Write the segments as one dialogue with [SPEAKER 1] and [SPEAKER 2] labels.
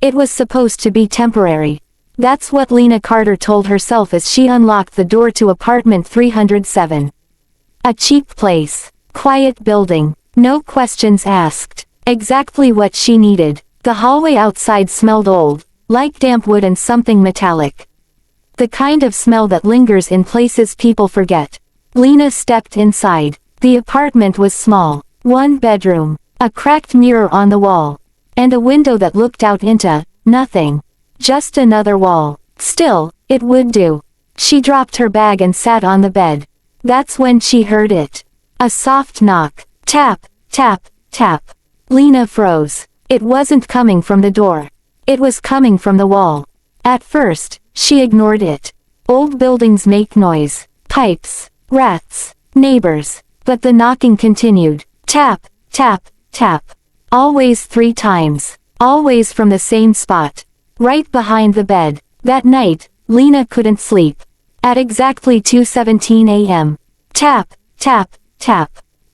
[SPEAKER 1] It was supposed to be temporary. That's what Lena Carter told herself as she unlocked the door to apartment 307. A cheap place. Quiet building. No questions asked. Exactly what she needed. The hallway outside smelled old, like damp wood and something metallic. The kind of smell that lingers in places people forget. Lena stepped inside. The apartment was small. One bedroom. A cracked mirror on the wall. And a window that looked out into nothing. Just another wall. Still, it would do. She dropped her bag and sat on the bed. That's when she heard it. A soft knock. Tap, tap, tap. Lena froze. It wasn't coming from the door. It was coming from the wall. At first, she ignored it. Old buildings make noise. Pipes, rats, neighbors. But the knocking continued. Tap, tap, tap. Always 3 times. Always from the same spot. Right behind the bed. That night, Lena couldn't sleep. At exactly 2:17 a.m. Tap, tap, tap.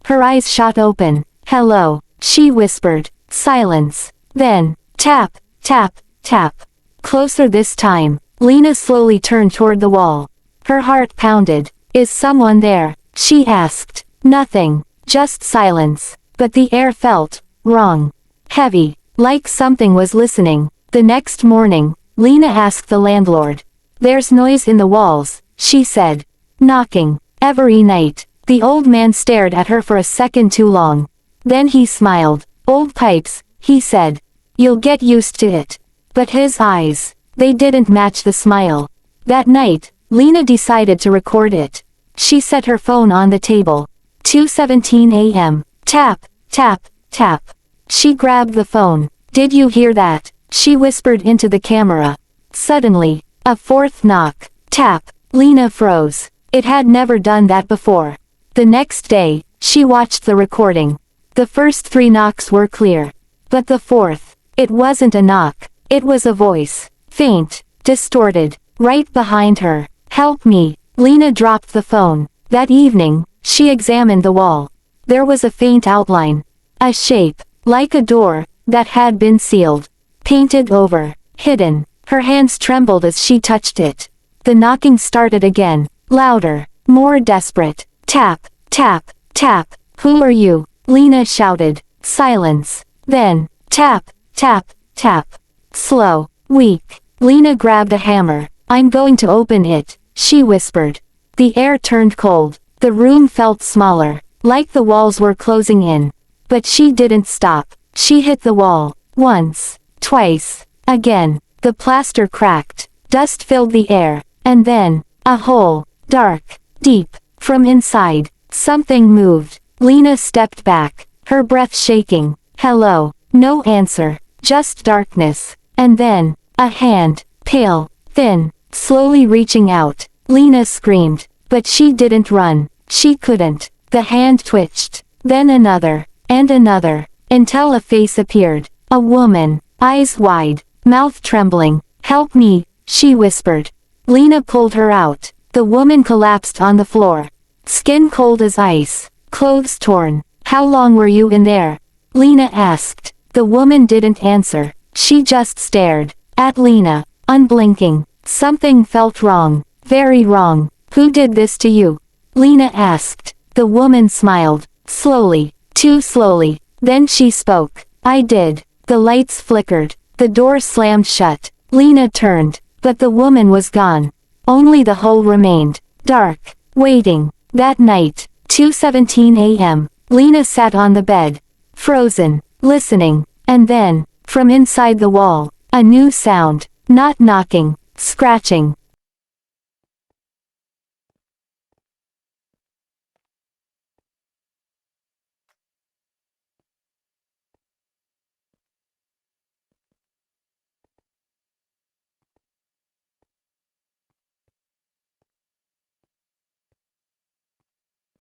[SPEAKER 1] Her eyes shot open. Hello, she whispered. Silence. Then, tap, tap, tap. Closer this time. Lena slowly turned toward the wall. Her heart pounded. Is someone there? She asked. Nothing. Just silence. But the air felt wrong. Heavy. Like something was listening. The next morning, Lena asked the landlord. There's noise in the walls, she said. Knocking. Every night. The old man stared at her for a second too long. Then he smiled. Old pipes, he said. You'll get used to it. But his eyes, they didn't match the smile. That night, Lena decided to record it. She set her phone on the table. 2:17 a.m. Tap, tap, tap. She grabbed the phone. Did you hear that? She whispered into the camera. Suddenly, a 4th knock. Tap. Lena froze. It had never done that before. The next day, she watched the recording. The first 3 knocks were clear. But the 4th, it wasn't a knock. It was a voice. Faint. Distorted. Right behind her. Help me. Lena dropped the phone. That evening, she examined the wall. There was a faint outline. A shape. Like a door, that had been sealed. Painted over. Hidden. Her hands trembled as she touched it. The knocking started again. Louder. More desperate. Tap, tap, tap. Who are you? Lena shouted. Silence. Then, tap, tap, tap. Slow. Weak. Lena grabbed a hammer. I'm going to open it, she whispered. The air turned cold. The room felt smaller. Like the walls were closing in. But she didn't stop. She hit the wall. Once. Twice. Again. The plaster cracked. Dust filled the air. And then, a hole. Dark. Deep. From inside, something moved. Lena stepped back. Her breath shaking. Hello. No answer. Just darkness. And then, a hand. Pale. Thin. Slowly reaching out. Lena screamed. But she didn't run. She couldn't. The hand twitched. Then another. And another. Until a face appeared. A woman. Eyes wide. Mouth trembling. Help me, she whispered. Lena pulled her out. The woman collapsed on the floor. Skin cold as ice. Clothes torn. How long were you in there? Lena asked. The woman didn't answer. She just stared. At Lena. Unblinking. Something felt wrong. Very wrong. Who did this to you? Lena asked. The woman smiled. Slowly. Too slowly. Then she spoke. I did. The lights flickered. The door slammed shut. Lena turned. But the woman was gone. Only the hole remained. Dark. Waiting. That night. 2:17 a.m. Lena sat on the bed. Frozen. Listening. And then, from inside the wall, a new sound. Not knocking. Scratching.